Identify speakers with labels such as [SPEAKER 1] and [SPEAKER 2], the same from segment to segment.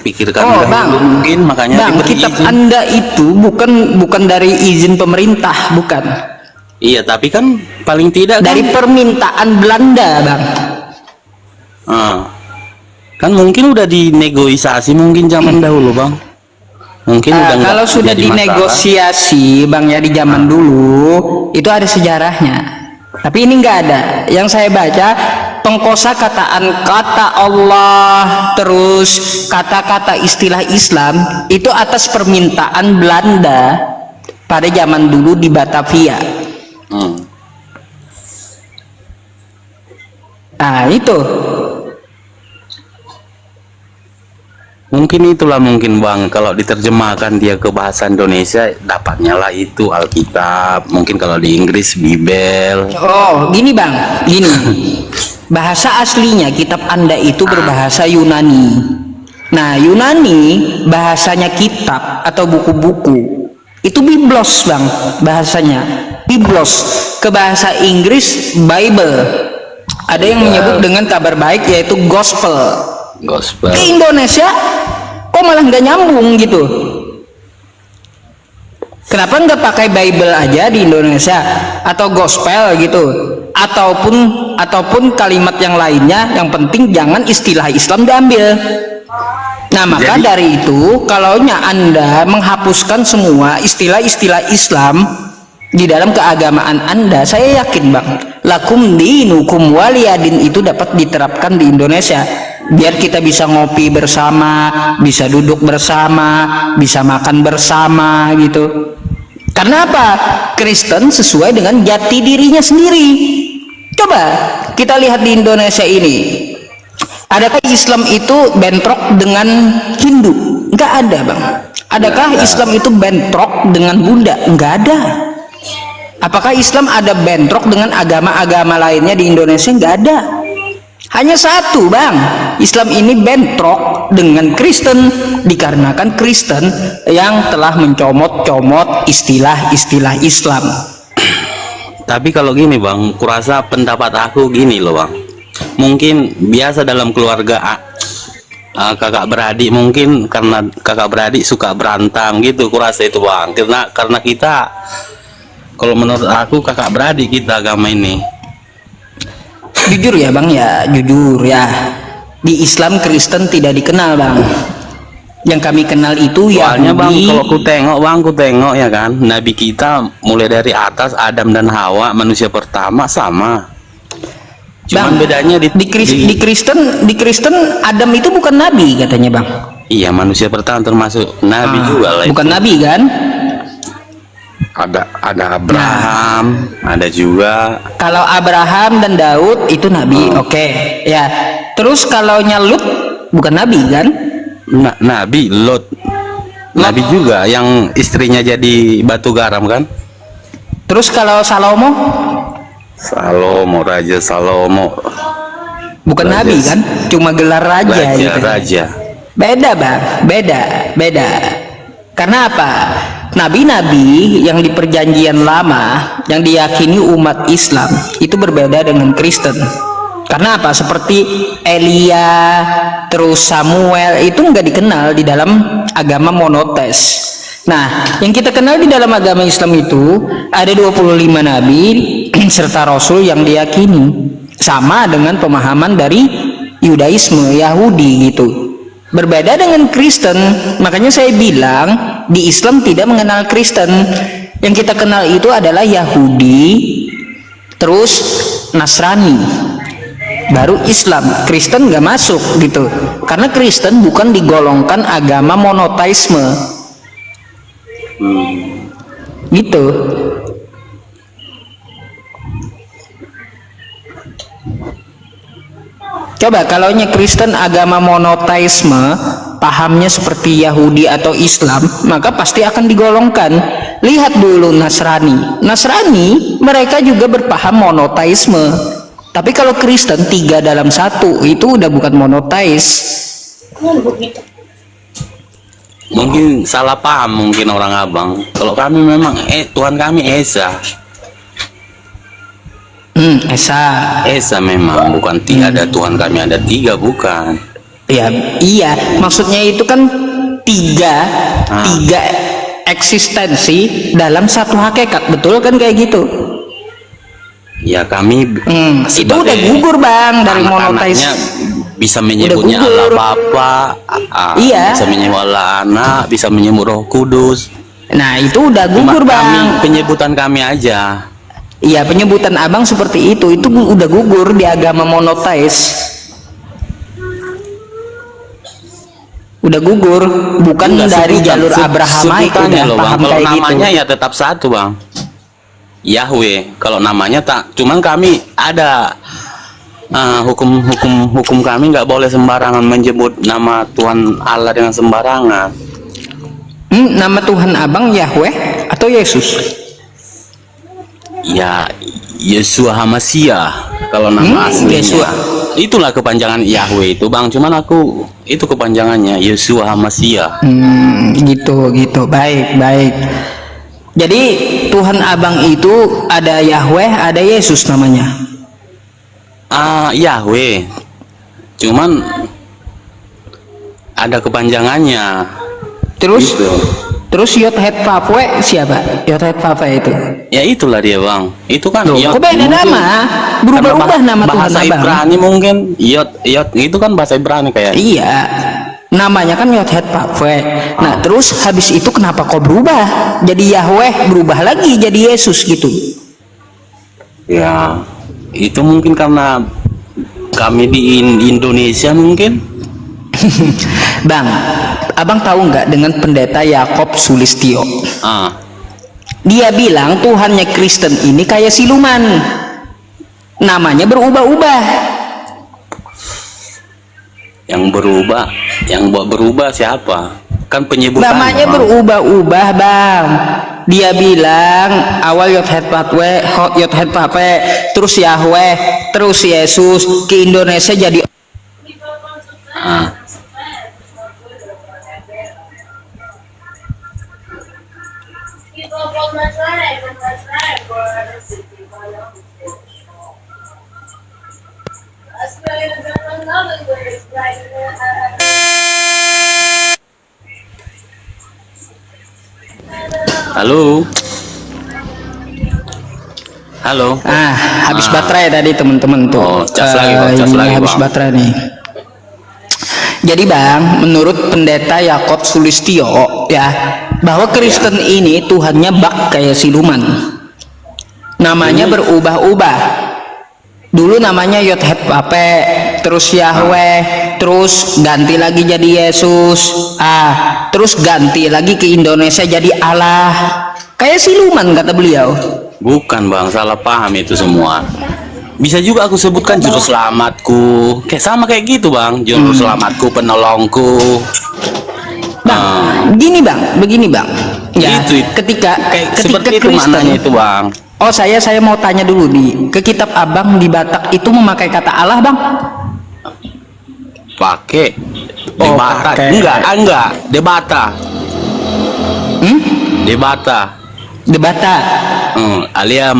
[SPEAKER 1] pikirkan
[SPEAKER 2] Oh
[SPEAKER 1] dahulu
[SPEAKER 2] bang,
[SPEAKER 1] mungkin makanya
[SPEAKER 2] bang,
[SPEAKER 1] diberi
[SPEAKER 2] kitab
[SPEAKER 1] izin.
[SPEAKER 2] Anda itu bukan dari izin pemerintah, bukan
[SPEAKER 1] Iya, tapi kan paling tidak kan,
[SPEAKER 2] dari permintaan Belanda, bang.
[SPEAKER 1] ah, kan mungkin udah dinegosiasi mungkin zaman dahulu bang. Mungkin udah nggak
[SPEAKER 2] Kalau sudah
[SPEAKER 1] jadi masalah.
[SPEAKER 2] dinegosiasi, bang, ya di zaman dulu itu ada sejarahnya. Tapi ini nggak ada. Yang saya baca pengkosakatakan kata Allah terus kata-kata istilah Islam itu atas permintaan Belanda pada zaman dulu di Batavia. Nah itu
[SPEAKER 1] Mungkin itulah mungkin bang, kalau diterjemahkan dia ke bahasa Indonesia dapatnya lah itu Alkitab, mungkin kalau di Inggris Bible.
[SPEAKER 2] oh gini bang, gini bahasa aslinya kitab Anda itu berbahasa Yunani. Nah Yunani bahasanya kitab atau buku-buku itu biblos bang, bahasanya biblos. Ke bahasa Inggris Bible, ada yang menyebut dengan kabar baik yaitu gospel.
[SPEAKER 1] Gospel.
[SPEAKER 2] Ke Indonesia kok malah nggak nyambung gitu. Kenapa nggak pakai Bible aja di Indonesia atau gospel gitu, ataupun kalimat yang lainnya, yang penting jangan istilah Islam diambil. Nah maka dari itu kalaunya Anda menghapuskan semua istilah-istilah Islam di dalam keagamaan Anda, saya yakin bang, lakum dinukum waliyadin itu dapat diterapkan di Indonesia, biar kita bisa ngopi bersama, bisa duduk bersama, bisa makan bersama gitu. Karena apa? Kristen sesuai dengan jati dirinya sendiri. Coba kita lihat di Indonesia ini, adakah Islam itu bentrok dengan Hindu? Enggak ada bang. Adakah Islam itu bentrok dengan Buddha? Enggak ada. Apakah Islam ada bentrok dengan agama-agama lainnya di Indonesia? Enggak ada. Hanya satu bang, Islam ini bentrok dengan Kristen dikarenakan Kristen yang telah mencomot-comot istilah-istilah Islam.
[SPEAKER 1] Tapi kalau gini bang, kurasa pendapat aku gini loh bang, mungkin biasa dalam keluarga kakak beradik, mungkin karena kakak beradik suka berantem gitu, kurasa itu bang, karena kita, kalau menurut aku kakak beradik kita agama ini.
[SPEAKER 2] Jujur ya bang ya, jujur ya, di Islam Kristen tidak dikenal bang. Yang kami kenal itu
[SPEAKER 1] Soalnya bang,
[SPEAKER 2] Yahudi.
[SPEAKER 1] kalau ku tengok ya kan, Nabi kita mulai dari atas Adam dan Hawa, manusia pertama sama. Cuman
[SPEAKER 2] Bang,
[SPEAKER 1] bedanya
[SPEAKER 2] di Kristen Adam itu bukan nabi katanya bang.
[SPEAKER 1] Iya, manusia pertama termasuk nabi juga lah.
[SPEAKER 2] Bukan nabi kan?
[SPEAKER 1] Ada Abraham, ada juga.
[SPEAKER 2] Kalau Abraham dan Daud itu nabi, oke. Ya. Terus kalau Lut bukan nabi kan?
[SPEAKER 1] Nabi Lot. Nabi juga yang istrinya jadi batu garam kan?
[SPEAKER 2] Terus kalau Salomo
[SPEAKER 1] Raja Salomo
[SPEAKER 2] bukan
[SPEAKER 1] Raja,
[SPEAKER 2] nabi kan? Cuma gelar raja gitu.
[SPEAKER 1] Raja.
[SPEAKER 2] Beda bang, beda. Karena apa? Nabi-nabi yang di perjanjian lama yang diyakini umat Islam itu berbeda dengan Kristen. Karena apa? Seperti Elia, terus Samuel itu nggak dikenal di dalam agama monoteis. Nah, yang kita kenal di dalam agama Islam itu ada 25 nabi serta rasul yang diyakini, sama dengan pemahaman dari Yudaisme, Yahudi gitu. Berbeda dengan Kristen, makanya saya bilang di Islam tidak mengenal Kristen. Yang kita kenal itu adalah Yahudi, terus Nasrani, baru Islam. Kristen nggak masuk gitu, karena Kristen bukan digolongkan agama monoteisme gitu. Coba kalaunya Kristen agama monoteisme, pahamnya seperti Yahudi atau Islam, maka pasti akan digolongkan. Lihat dulu Nasrani mereka juga berpaham monoteisme. Tapi kalau Kristen 3 dalam 1 itu udah bukan monoteis.
[SPEAKER 1] Mungkin salah paham mungkin orang abang. Kalau kami memang Tuhan kami Esa.
[SPEAKER 2] Esa.
[SPEAKER 1] Esa memang bukan ada Tuhan kami ada 3, bukan.
[SPEAKER 2] Ya, iya, maksudnya itu kan tiga, tiga eksistensi dalam satu hakikat, betul kan kayak gitu?
[SPEAKER 1] Ya kami
[SPEAKER 2] Itu udah gugur bang dari monoteis.
[SPEAKER 1] anak-anaknya bisa menyebutnya Allah Bapa,
[SPEAKER 2] Iya.
[SPEAKER 1] bisa menyebut Allah Anak, bisa menyebut Roh Kudus.
[SPEAKER 2] Nah itu udah
[SPEAKER 1] Cuma
[SPEAKER 2] gugur
[SPEAKER 1] kami,
[SPEAKER 2] bang.
[SPEAKER 1] penyebutan kami aja.
[SPEAKER 2] Iya, penyebutan abang seperti itu udah gugur di agama monoteis. Udah gugur, bukan
[SPEAKER 1] Enggak,
[SPEAKER 2] dari
[SPEAKER 1] sebutan-
[SPEAKER 2] jalur Abrahamite
[SPEAKER 1] sebutannya
[SPEAKER 2] udah
[SPEAKER 1] loh, Bang.
[SPEAKER 2] paham
[SPEAKER 1] Kalau
[SPEAKER 2] kayak gitu.
[SPEAKER 1] namanya ya tetap satu bang, Yahweh. Kalau namanya tak, cuman kami ada hukum kami nggak boleh sembarangan menyebut nama Tuhan Allah dengan sembarangan.
[SPEAKER 2] Nama Tuhan abang Yahweh atau Yesus?
[SPEAKER 1] Ya Yesua Hamasia kalau nama aslinya.
[SPEAKER 2] Yesua.
[SPEAKER 1] Itulah kepanjangan Yahweh itu bang. Cuman aku itu kepanjangannya Yesua Hamasia.
[SPEAKER 2] Gitu. Baik. Jadi Tuhan abang itu ada Yahweh, ada Yesus namanya.
[SPEAKER 1] Yahweh. Cuman ada kepanjangannya.
[SPEAKER 2] Terus
[SPEAKER 1] Gitu.
[SPEAKER 2] terus Yod Het Vavwe siapa? Yod Het Vavwe itu.
[SPEAKER 1] Ya itulah dia bang. Itu kan
[SPEAKER 2] Loh,
[SPEAKER 1] Yod,
[SPEAKER 2] kok beda
[SPEAKER 1] mungkin
[SPEAKER 2] nama? Berubah-ubah
[SPEAKER 1] karena
[SPEAKER 2] nama Tuhan
[SPEAKER 1] bahasa
[SPEAKER 2] abang.
[SPEAKER 1] Ibrani mungkin Yod itu kan bahasa Ibrani kayak.
[SPEAKER 2] Iya, namanya kan Yod Het Vavwe. Nah terus habis itu kenapa kok berubah? Jadi Yahweh berubah lagi jadi Yesus gitu.
[SPEAKER 1] Ya itu mungkin karena kami di Indonesia mungkin.
[SPEAKER 2] Bang, abang tahu nggak dengan pendeta Yakob Sulistyo? Dia bilang Tuhannya Kristen ini kayak siluman, namanya berubah-ubah.
[SPEAKER 1] Yang buat berubah siapa? Kan penyebutan
[SPEAKER 2] Namanya berubah-ubah bang. Dia bilang awal Yod Het Vavwe, terus Yahweh, terus Yesus, ke Indonesia jadi
[SPEAKER 1] Halo.
[SPEAKER 2] habis baterai tadi teman-teman tuh.
[SPEAKER 1] Oh, cas lagi, Bang, cas
[SPEAKER 2] ini
[SPEAKER 1] lagi,
[SPEAKER 2] habis
[SPEAKER 1] Bang.
[SPEAKER 2] baterai nih. Jadi bang, menurut pendeta Yakob Sulistyo ya, bahwa Kristen ini Tuhannya bak kayak siluman. Namanya berubah-ubah. Dulu namanya Yod Het Vavwe, terus Yahweh, terus ganti lagi jadi Yesus, terus ganti lagi ke Indonesia jadi Allah. Kayak siluman kata beliau.
[SPEAKER 1] Bukan bang, salah paham itu semua. Bisa juga aku sebutkan juru selamatku, kayak sama kayak gitu bang, juru selamatku, penolongku.
[SPEAKER 2] Begini bang. Ya,
[SPEAKER 1] Itu.
[SPEAKER 2] ketika
[SPEAKER 1] Seperti itu
[SPEAKER 2] Kristen,
[SPEAKER 1] maknanya itu bang.
[SPEAKER 2] oh saya mau tanya dulu nih, ke kitab abang di Batak itu memakai kata Allah bang?
[SPEAKER 1] Pakai
[SPEAKER 2] Oh,
[SPEAKER 1] debata,
[SPEAKER 2] pakai.
[SPEAKER 1] enggak, debata. Debata.
[SPEAKER 2] Debata.
[SPEAKER 1] Alia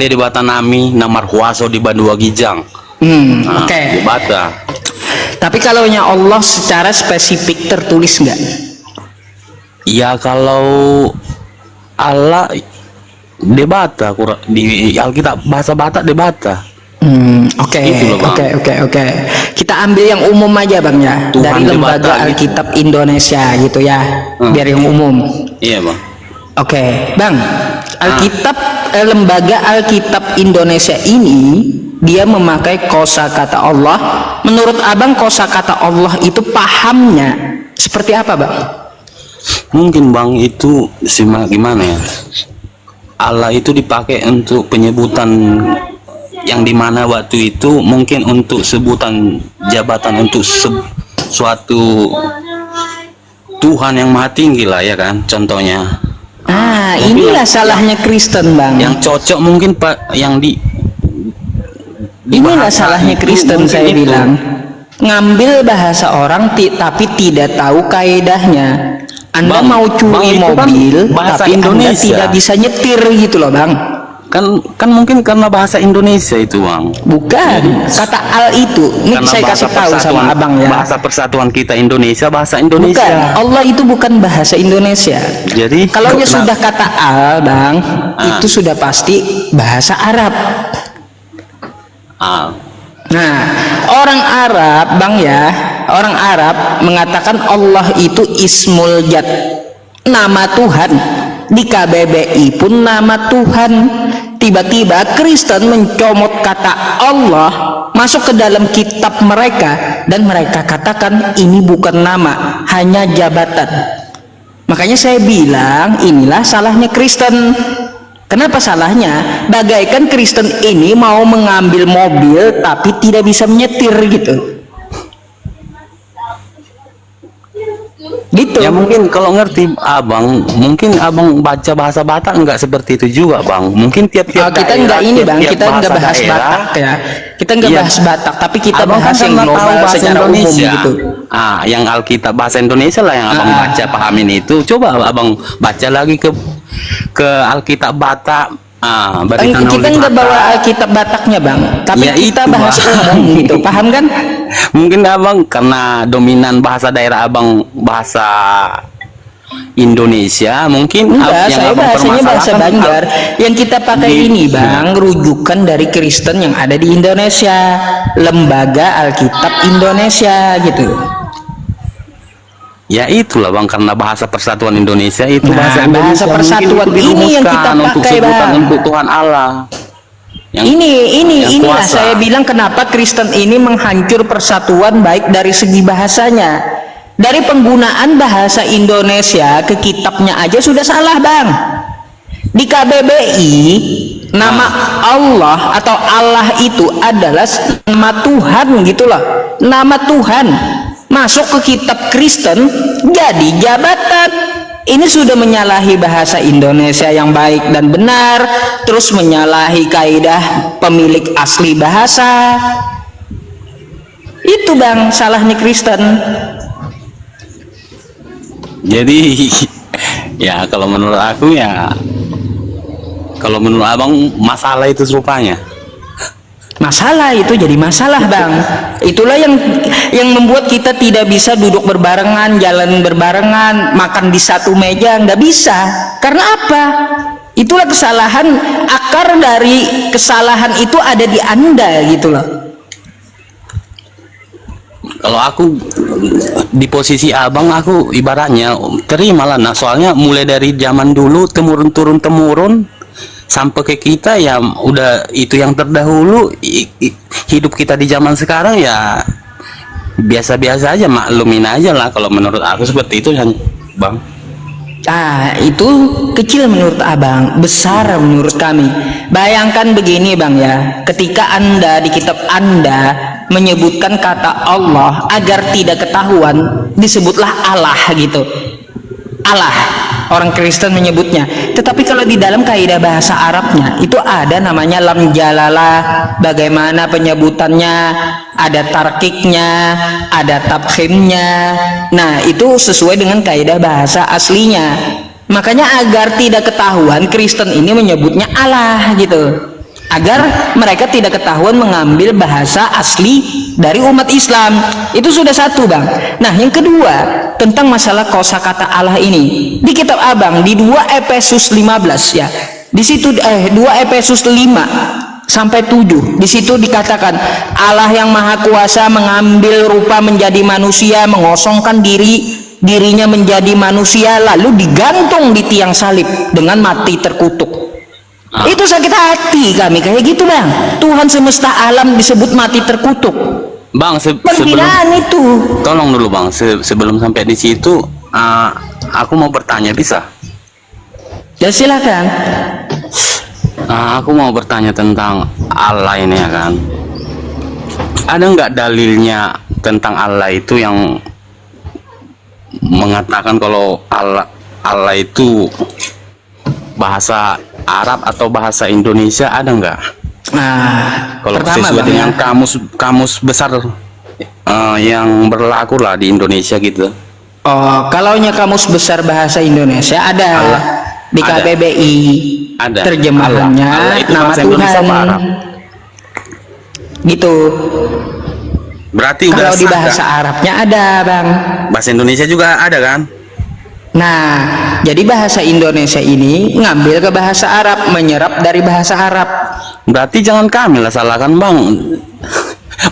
[SPEAKER 1] debata nami namar huaso di Bandua Gijang.
[SPEAKER 2] Oke.
[SPEAKER 1] Debata.
[SPEAKER 2] Tapi kalau Allah secara spesifik tertulis nggak?
[SPEAKER 1] Ya kalau Allah debata di Alkitab bahasa Batak debata.
[SPEAKER 2] Oke.
[SPEAKER 1] Itu loh, Bang.
[SPEAKER 2] Oke. Kita ambil yang umum aja bang ya,
[SPEAKER 1] Tuhan
[SPEAKER 2] dari lembaga
[SPEAKER 1] debata, gitu.
[SPEAKER 2] Alkitab Indonesia gitu ya, biar yang umum.
[SPEAKER 1] Iya bang.
[SPEAKER 2] Oke, bang. Lembaga Alkitab Indonesia ini dia memakai kosakata Allah. Menurut abang kosakata Allah itu pahamnya seperti apa bang?
[SPEAKER 1] Mungkin bang itu gimana ya? Allah itu dipakai untuk penyebutan yang dimana waktu itu mungkin untuk sebutan jabatan untuk suatu Tuhan yang maha tinggi lah ya kan, contohnya.
[SPEAKER 2] Inilah salahnya Kristen bang.
[SPEAKER 1] Yang cocok mungkin pak yang
[SPEAKER 2] Inilah
[SPEAKER 1] bahasa
[SPEAKER 2] salahnya
[SPEAKER 1] itu,
[SPEAKER 2] Kristen
[SPEAKER 1] mungkin
[SPEAKER 2] saya
[SPEAKER 1] itu.
[SPEAKER 2] bilang. Ngambil bahasa orang tapi tidak tahu kaedahnya. Anda
[SPEAKER 1] Bang,
[SPEAKER 2] mau curi
[SPEAKER 1] Bang, itu kan
[SPEAKER 2] mobil
[SPEAKER 1] bahasa
[SPEAKER 2] tapi Anda
[SPEAKER 1] Indonesia.
[SPEAKER 2] tidak bisa nyetir gitu loh bang.
[SPEAKER 1] kan mungkin karena bahasa Indonesia itu bang.
[SPEAKER 2] Bukan, kata al itu. Ini
[SPEAKER 1] Karena
[SPEAKER 2] saya kasih tahu sama abang ya.
[SPEAKER 1] Bahasa persatuan kita Indonesia, bahasa
[SPEAKER 2] Bukan,
[SPEAKER 1] Indonesia.
[SPEAKER 2] Allah itu bukan bahasa Indonesia.
[SPEAKER 1] Jadi
[SPEAKER 2] Kalau sudah kata al, bang, itu sudah pasti bahasa Arab. Nah, orang Arab, bang ya, orang Arab mengatakan Allah itu ismul jad, nama Tuhan. Di KBBI pun nama Tuhan. Tiba-tiba Kristen mencomot kata Allah masuk ke dalam kitab mereka, dan mereka katakan ini bukan nama, hanya jabatan. Makanya saya bilang inilah salahnya Kristen. Kenapa salahnya? Bagaikan Kristen ini mau mengambil mobil tapi tidak bisa menyetir gitu. Gitu.
[SPEAKER 1] Ya mungkin kalau ngerti abang, mungkin abang baca bahasa Batak enggak seperti itu juga bang. Mungkin tiap-tiap
[SPEAKER 2] kita enggak ini bang, kita enggak bahas Batak ya. Kita enggak bahas Batak, tapi kita
[SPEAKER 1] abang
[SPEAKER 2] bahas yang global secara umum gitu.
[SPEAKER 1] Yang Alkitab bahasa Indonesia lah yang abang baca pahamin itu. Coba abang baca lagi ke Alkitab Batak.
[SPEAKER 2] Kita nggak bawa Alkitab Bataknya bang, tapi
[SPEAKER 1] ya
[SPEAKER 2] kita
[SPEAKER 1] itu,
[SPEAKER 2] bahas umum gitu, paham kan?
[SPEAKER 1] Mungkin abang karena dominan bahasa daerah abang bahasa Indonesia, mungkin
[SPEAKER 2] enggak,
[SPEAKER 1] yang
[SPEAKER 2] saya
[SPEAKER 1] abang
[SPEAKER 2] bahasanya bahasa
[SPEAKER 1] permasalahkan
[SPEAKER 2] Banjar. Yang kita pakai ini bang, rujukan dari Kristen yang ada di Indonesia, Lembaga Alkitab Indonesia gitu.
[SPEAKER 1] Ya itulah bang, karena bahasa persatuan Indonesia itu
[SPEAKER 2] bahasa persatuan ini yang kita pakai bang,
[SPEAKER 1] untuk Tuhan Allah.
[SPEAKER 2] Inilah saya bilang kenapa Kristen ini menghancur persatuan baik dari segi bahasanya. Dari penggunaan bahasa Indonesia ke kitabnya aja sudah salah bang. Di KBBI nama Allah atau Allah itu adalah nama Tuhan gitu loh, nama Tuhan. Masuk ke kitab Kristen jadi jabatan. Ini sudah menyalahi bahasa Indonesia yang baik dan benar, terus menyalahi kaidah pemilik asli bahasa. Itu bang salahnya Kristen.
[SPEAKER 1] Jadi ya kalau menurut aku ya, kalau menurut abang masalah itu rupanya.
[SPEAKER 2] Masalah itu jadi masalah bang. Itulah yang membuat kita tidak bisa duduk berbarengan, jalan berbarengan, makan di satu meja, nggak bisa. Karena apa? Itulah kesalahan, akar dari kesalahan itu ada di Anda gitu loh.
[SPEAKER 1] Kalau aku di posisi abang, aku ibaratnya terimalah. Nah soalnya mulai dari zaman dulu temurun sampai ke kita ya udah itu yang terdahulu. Hidup kita di zaman sekarang ya biasa-biasa aja, maklumin aja lah. Kalau menurut aku seperti itu bang.
[SPEAKER 2] Itu kecil menurut abang, besar menurut kami. Bayangkan begini bang ya, ketika Anda di kitab Anda menyebutkan kata Allah agar tidak ketahuan, disebutlah Allah gitu. Allah, orang Kristen menyebutnya. Tetapi kalau di dalam kaidah bahasa Arabnya itu ada namanya lam jalalah. Bagaimana penyebutannya? Ada tarkiknya, ada tabkhimnya. Nah itu sesuai dengan kaidah bahasa aslinya. Makanya agar tidak ketahuan, Kristen ini menyebutnya Allah gitu, agar mereka tidak ketahuan mengambil bahasa asli dari umat Islam. Itu sudah satu bang. Nah yang kedua tentang masalah kosakata Allah ini, di kitab abang di 2 Efesus 15 ya, di situ 2 Efesus 5 sampai 7, di situ dikatakan Allah yang maha kuasa mengambil rupa menjadi manusia, mengosongkan dirinya menjadi manusia, lalu digantung di tiang salib dengan mati terkutuk. Itu sakit hati kami kayak gitu bang. Tuhan semesta alam disebut mati terkutuk
[SPEAKER 1] bang. Sebelum
[SPEAKER 2] itu,
[SPEAKER 1] tolong dulu bang, sebelum sampai di situ aku mau bertanya, bisa?
[SPEAKER 2] Ya silakan.
[SPEAKER 1] Aku mau bertanya tentang Allah ini ya kan. Ada nggak dalilnya tentang Allah itu yang mengatakan kalau Allah itu bahasa Arab atau bahasa Indonesia, ada nggak? Kalau sesuai dengan kamus besar yang berlaku lah di Indonesia gitu.
[SPEAKER 2] Kalaunya kamus besar bahasa Indonesia ada. di
[SPEAKER 1] Ada.
[SPEAKER 2] KBBI
[SPEAKER 1] Ada.
[SPEAKER 2] terjemahannya
[SPEAKER 1] Allah itu
[SPEAKER 2] nama
[SPEAKER 1] bahasa Indonesia
[SPEAKER 2] Tuhan
[SPEAKER 1] apa Arab?
[SPEAKER 2] gitu.
[SPEAKER 1] Berarti udah
[SPEAKER 2] Kalau di
[SPEAKER 1] sah,
[SPEAKER 2] bahasa
[SPEAKER 1] kan?
[SPEAKER 2] Arabnya ada bang.
[SPEAKER 1] Bahasa Indonesia juga ada kan?
[SPEAKER 2] Nah, jadi bahasa Indonesia ini ngambil ke bahasa Arab, menyerap dari bahasa Arab.
[SPEAKER 1] Berarti jangan kami lah salahkan bang.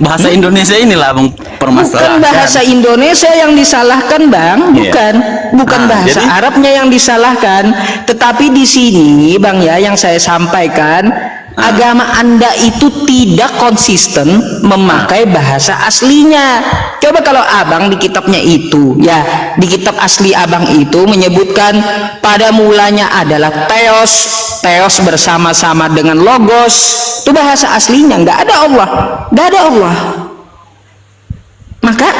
[SPEAKER 1] Bahasa Indonesia inilah bang
[SPEAKER 2] Bukan
[SPEAKER 1] permasalahan.
[SPEAKER 2] bahasa Indonesia yang disalahkan bang,
[SPEAKER 1] Iya.
[SPEAKER 2] bukan
[SPEAKER 1] Ah,
[SPEAKER 2] bahasa
[SPEAKER 1] jadi-
[SPEAKER 2] Arabnya yang disalahkan. Tetapi di sini bang ya, yang saya sampaikan, agama Anda itu tidak konsisten memakai bahasa aslinya. Coba kalau abang di kitabnya itu, ya di kitab asli abang itu menyebutkan pada mulanya adalah Theos bersama-sama dengan Logos. Itu bahasa aslinya, nggak ada Allah, nggak ada Allah. Maka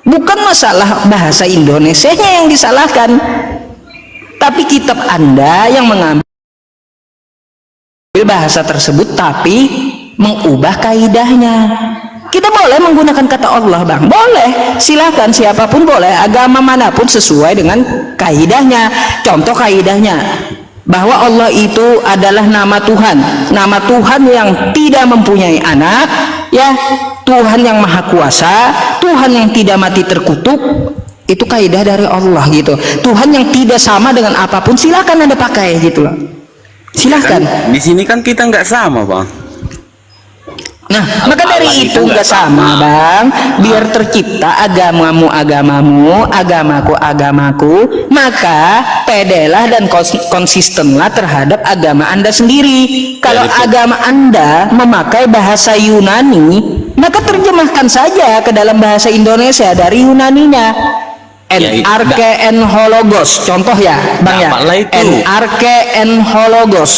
[SPEAKER 2] bukan masalah bahasa Indonesianya yang disalahkan, tapi kitab Anda yang mengambil bahasa tersebut tapi mengubah kaidahnya. Kita boleh menggunakan kata Allah bang, boleh, silakan, siapapun boleh, agama manapun sesuai dengan kaidahnya. Contoh kaidahnya bahwa Allah itu adalah nama Tuhan yang tidak mempunyai anak, ya, Tuhan yang maha kuasa, Tuhan yang tidak mati terkutuk. Itu kaidah dari Allah gitu. Tuhan yang tidak sama dengan apapun, silakan Anda pakai gitu loh. Silahkan.
[SPEAKER 1] Kan, di sini kan kita nggak sama bang.
[SPEAKER 2] Nah, maka dari
[SPEAKER 1] Allah
[SPEAKER 2] itu
[SPEAKER 1] itu
[SPEAKER 2] nggak sama bang. Biar tercipta agamamu, agamaku. Maka pedelah dan konsistenlah terhadap agama Anda sendiri. Kalau
[SPEAKER 1] Jadi,
[SPEAKER 2] agama Anda memakai bahasa Yunani, maka terjemahkan saja ke dalam bahasa Indonesia dari Yunaninya.
[SPEAKER 1] Ya,
[SPEAKER 2] NRK Hologos, contoh ya bang ya.
[SPEAKER 1] Dapatlah itu.
[SPEAKER 2] NRK Hologos.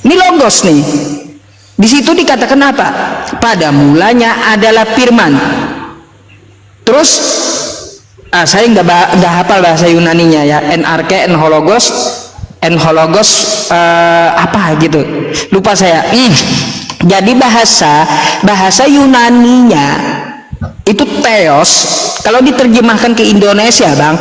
[SPEAKER 2] Ini logos nih. Di situ dikatakan apa? Pada mulanya adalah firman. Terus saya nggak hafal bahasa Yunaninya ya. NRK Hologos apa gitu. Lupa saya. Jadi bahasa Yunaninya itu Theos. Kalau diterjemahkan ke Indonesia bang,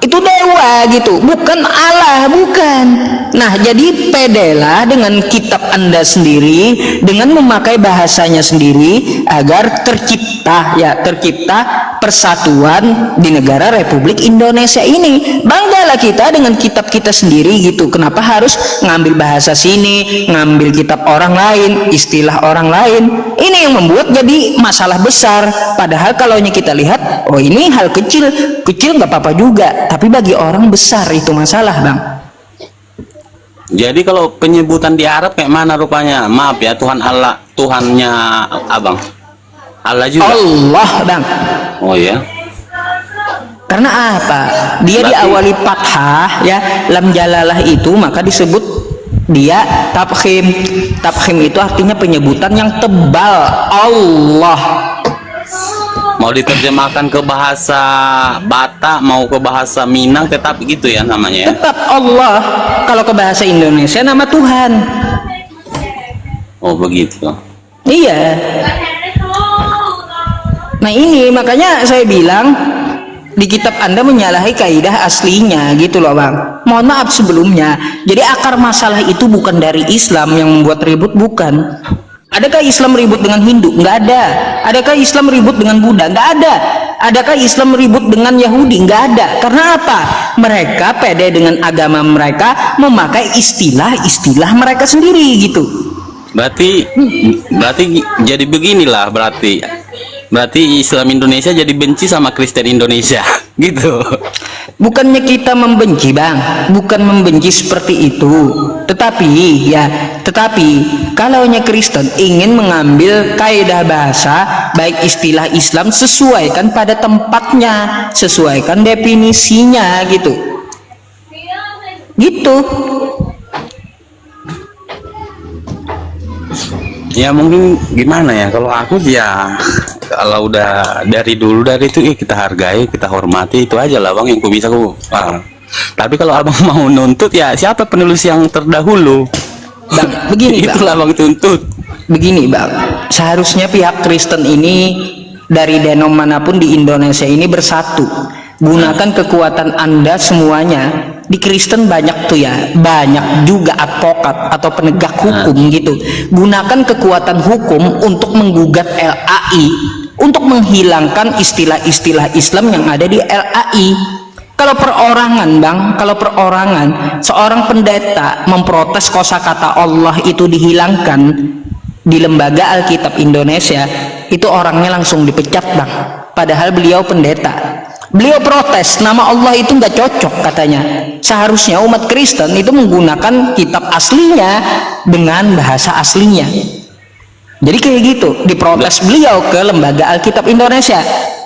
[SPEAKER 2] itu dewa gitu, bukan Allah, bukan. Nah, jadi pedelah dengan kitab Anda sendiri, dengan memakai bahasanya sendiri, agar tercipta persatuan di negara Republik Indonesia ini. Banggalah kita dengan kitab kita sendiri gitu. Kenapa harus ngambil bahasa sini, ngambil kitab orang lain, istilah orang lain? Ini yang membuat jadi masalah besar. Padahal kalau kita lihat, oh ini hal kecil nggak apa-apa juga, tapi bagi orang besar itu masalah bang.
[SPEAKER 1] Jadi kalau penyebutan di Arab kayak mana rupanya? Maaf ya, Tuhan Allah, Tuhannya abang Allah juga.
[SPEAKER 2] Allah bang.
[SPEAKER 1] Oh ya.
[SPEAKER 2] Karena apa? Dia diawali fathah ya, lam jalalah itu, maka disebut dia tafkhim. Tafkhim itu artinya penyebutan yang tebal. Allah.
[SPEAKER 1] Mau diterjemahkan ke bahasa Batak, mau ke bahasa Minang, tetap gitu ya namanya ya?
[SPEAKER 2] Tetap Allah. Kalau ke bahasa Indonesia nama Tuhan.
[SPEAKER 1] Oh begitu.
[SPEAKER 2] Iya. Nah ini makanya saya bilang di kitab Anda menyalahi kaidah aslinya gitu loh bang. Mohon maaf sebelumnya. Jadi akar masalah itu bukan dari Islam yang membuat ribut, bukan. Adakah Islam ribut dengan Hindu? Nggak ada. Adakah Islam ribut dengan Buddha? Nggak ada. Adakah Islam ribut dengan Yahudi? Nggak ada. Karena apa? Mereka pede dengan agama mereka, memakai istilah-istilah mereka sendiri gitu.
[SPEAKER 1] Berarti jadi beginilah berarti Islam Indonesia jadi benci sama Kristen Indonesia gitu.
[SPEAKER 2] Bukannya kita membenci bang, bukan membenci seperti itu, tetapi kalau Kristen ingin mengambil kaidah bahasa, baik istilah Islam, sesuaikan pada tempatnya, sesuaikan definisinya gitu.
[SPEAKER 1] Ya mungkin gimana ya, kalau aku ya kalau udah dari itu kita hargai, kita hormati, itu aja lah bang yang bisa tapi kalau abang mau nuntut ya siapa penulis yang terdahulu
[SPEAKER 2] bang, begini bang,
[SPEAKER 1] itulah bang tuntut.
[SPEAKER 2] Begini bang, seharusnya pihak Kristen ini dari denom manapun di Indonesia ini bersatu, gunakan kekuatan Anda semuanya Di Kristen banyak tuh ya, banyak juga advokat atau penegak hukum gitu, gunakan kekuatan hukum untuk menggugat LAI untuk menghilangkan istilah-istilah Islam yang ada di LAI. Kalau perorangan bang, kalau perorangan seorang pendeta memprotes kosakata Allah itu dihilangkan di lembaga Alkitab Indonesia, itu orangnya langsung dipecat bang, padahal beliau pendeta. Beliau protes, nama Allah itu nggak cocok katanya. Seharusnya umat Kristen itu menggunakan kitab aslinya dengan bahasa aslinya. Jadi kayak gitu, diprotes beliau ke lembaga Alkitab Indonesia,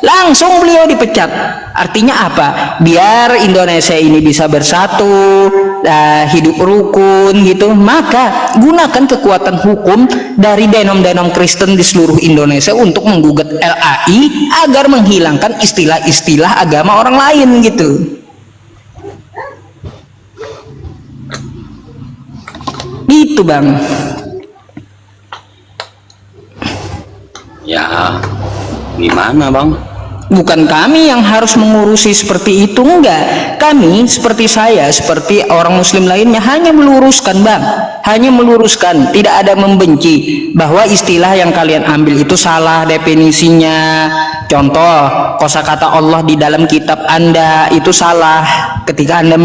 [SPEAKER 2] langsung beliau dipecat. Artinya apa? Biar Indonesia ini bisa bersatu, hidup rukun gitu, maka gunakan kekuatan hukum dari denom-denom Kristen di seluruh Indonesia untuk menggugat LAI agar menghilangkan istilah-istilah agama orang lain gitu. Gitu bang.
[SPEAKER 1] Ya gimana bang?
[SPEAKER 2] Bukan kami yang harus mengurusi seperti itu, enggak. Kami seperti saya, seperti orang muslim lainnya, hanya meluruskan bang, hanya meluruskan, tidak ada membenci bahwa istilah yang kalian ambil itu salah definisinya. Contoh, kosakata Allah di dalam kitab Anda itu salah ketika Anda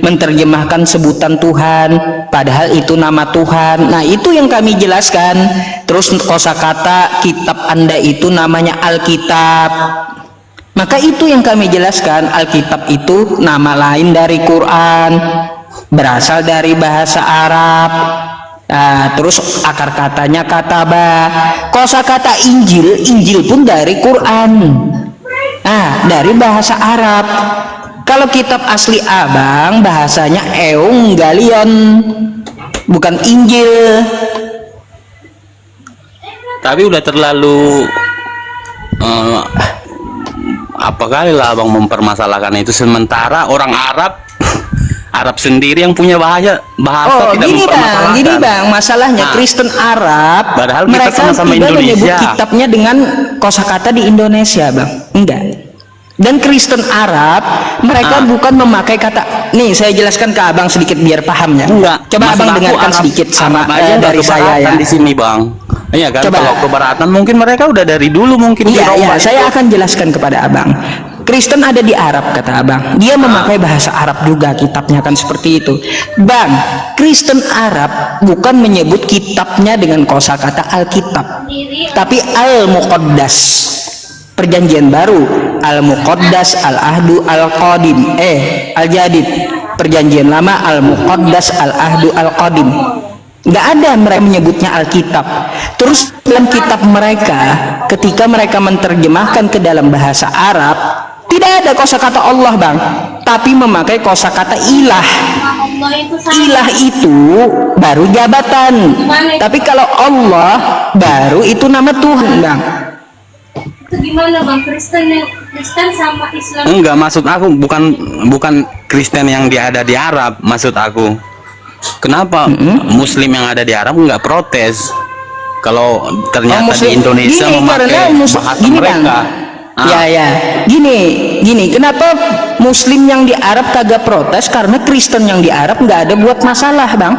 [SPEAKER 2] menerjemahkan sebutan Tuhan, padahal itu nama Tuhan. Nah itu yang kami jelaskan. Terus kosakata kitab Anda itu namanya Alkitab, maka itu yang kami jelaskan. Alkitab itu nama lain dari Quran, berasal dari bahasa Arab. Nah, terus akar katanya kataba. Kosakata Injil, Injil pun dari Quran, dari bahasa Arab. Kalau kitab asli abang bahasanya Eungalion, bukan Injil.
[SPEAKER 1] Tapi udah terlalu apa kali lah abang mempermasalahkan itu, sementara orang Arab sendiri yang punya bahasa tidak mempermasalahkan.
[SPEAKER 2] Gini bang, masalahnya Kristen Arab,
[SPEAKER 1] padahal
[SPEAKER 2] mereka
[SPEAKER 1] kita sama-sama
[SPEAKER 2] tidak
[SPEAKER 1] Indonesia
[SPEAKER 2] menyebut kitabnya dengan kosakata di Indonesia bang, enggak. Dan Kristen Arab mereka bukan memakai kata, nih saya jelaskan ke abang sedikit biar paham ya.
[SPEAKER 1] Enggak.
[SPEAKER 2] Coba abang dengarkan sedikit sama dari saya ya.
[SPEAKER 1] Di sini bang. Iya kan,
[SPEAKER 2] coba.
[SPEAKER 1] kalau keberatan mungkin mereka udah dari dulu mungkin.
[SPEAKER 2] Iya, saya akan jelaskan kepada abang. Kristen ada di Arab kata abang, dia memakai bahasa Arab juga, kitabnya kan seperti itu bang. Kristen Arab bukan menyebut kitabnya dengan kosakata Alkitab, tapi Al-Muqaddas, perjanjian baru, Al-Muqaddas, Al-Ahdu, Al-Qadim, Al-Jadid, perjanjian lama, Al-Muqaddas, Al-Ahdu, Al-Qadim. Nggak ada mereka menyebutnya Alkitab. Terus dalam kitab mereka, ketika mereka menerjemahkan ke dalam bahasa Arab, tidak ada kosakata Allah bang, tapi memakai kosakata ilah. Ilah itu baru jabatan, tapi kalau Allah baru itu nama Tuhan bang.
[SPEAKER 3] Itu gimana bang, Kristen sama Islam?
[SPEAKER 1] Enggak, maksud aku bukan Kristen yang ada di Arab, maksud aku. Kenapa Muslim yang ada di Arab nggak protes kalau ternyata di Indonesia memakai bahasa mereka?
[SPEAKER 2] Gini, kenapa Muslim yang di Arab kagak protes? Karena Kristen yang di Arab nggak ada buat masalah bang.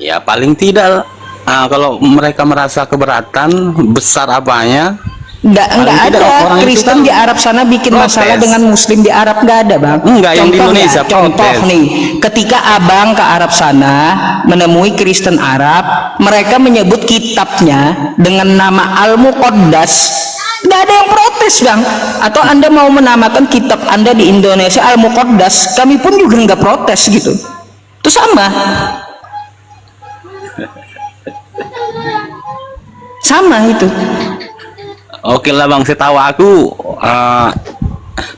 [SPEAKER 1] Ya paling tidak kalau mereka merasa keberatan besar apanya.
[SPEAKER 2] Enggak ada Kristen di Arab sana bikin masalah dengan Muslim di Arab, nggak ada bang.
[SPEAKER 1] Enggak, yang di Indonesia
[SPEAKER 2] contoh nih, ketika abang ke Arab sana menemui Kristen Arab, mereka menyebut kitabnya dengan nama Al-Muqaddas, nggak ada yang protes bang. Atau anda mau menamakan kitab anda di Indonesia Al-Muqaddas, kami pun juga nggak protes gitu. Itu sama itu.
[SPEAKER 1] Oke lah bang, setahu aku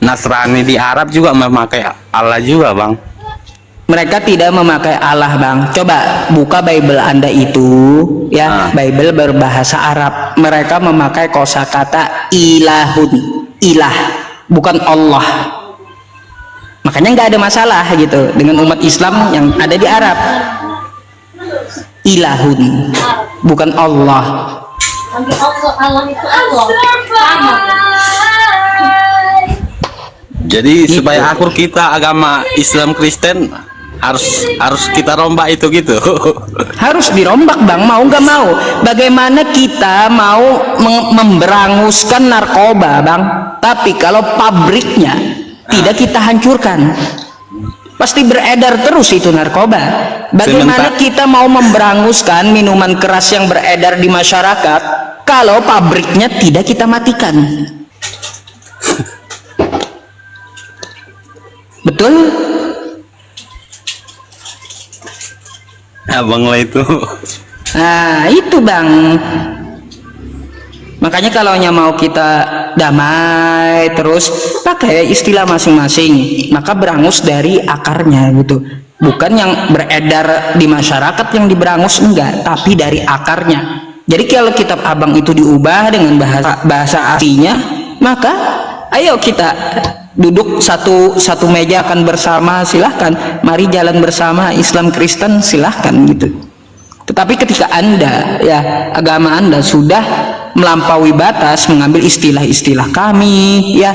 [SPEAKER 1] Nasrani di Arab juga memakai Allah juga bang.
[SPEAKER 2] Mereka tidak memakai Allah bang. Coba buka Bible anda itu ya, Bible berbahasa Arab. Mereka memakai kosakata ilahun, ilah, bukan Allah. Makanya nggak ada masalah gitu dengan umat Islam yang ada di Arab. Ilahun, bukan Allah.
[SPEAKER 3] Allah itu Allah sama.
[SPEAKER 1] Jadi
[SPEAKER 2] Gitu.
[SPEAKER 1] supaya akur kita agama Islam Kristen harus kita rombak itu gitu.
[SPEAKER 2] Harus dirombak bang, mau nggak mau. Bagaimana kita mau memberanguskan narkoba bang, tapi kalau pabriknya tidak kita hancurkan, pasti beredar terus itu narkoba. Bagaimana kita mau memberanguskan minuman keras yang beredar di masyarakat kalau pabriknya tidak kita matikan? Betul?
[SPEAKER 1] Abang lah itu.
[SPEAKER 2] Nah itu bang, makanya kalau mau kita damai terus pakai istilah masing-masing, maka berangus dari akarnya gitu, bukan yang beredar di masyarakat yang diberangus, enggak, tapi dari akarnya. Jadi kalau kitab abang itu diubah dengan bahasa aslinya, maka ayo kita duduk satu meja akan bersama, silahkan, mari jalan bersama Islam Kristen, silahkan gitu. Tetapi ketika anda ya agama anda sudah melampaui batas mengambil istilah-istilah kami ya,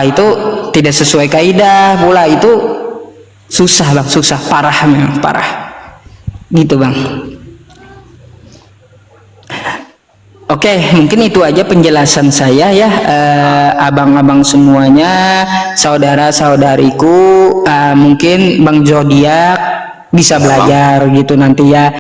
[SPEAKER 2] itu tidak sesuai kaidah pula, itu susah bang, susah, parah memang parah gitu bang. Oke, mungkin itu aja penjelasan saya ya, abang-abang semuanya, saudara-saudariku, mungkin Bang Zodiak bisa belajar gitu nanti ya.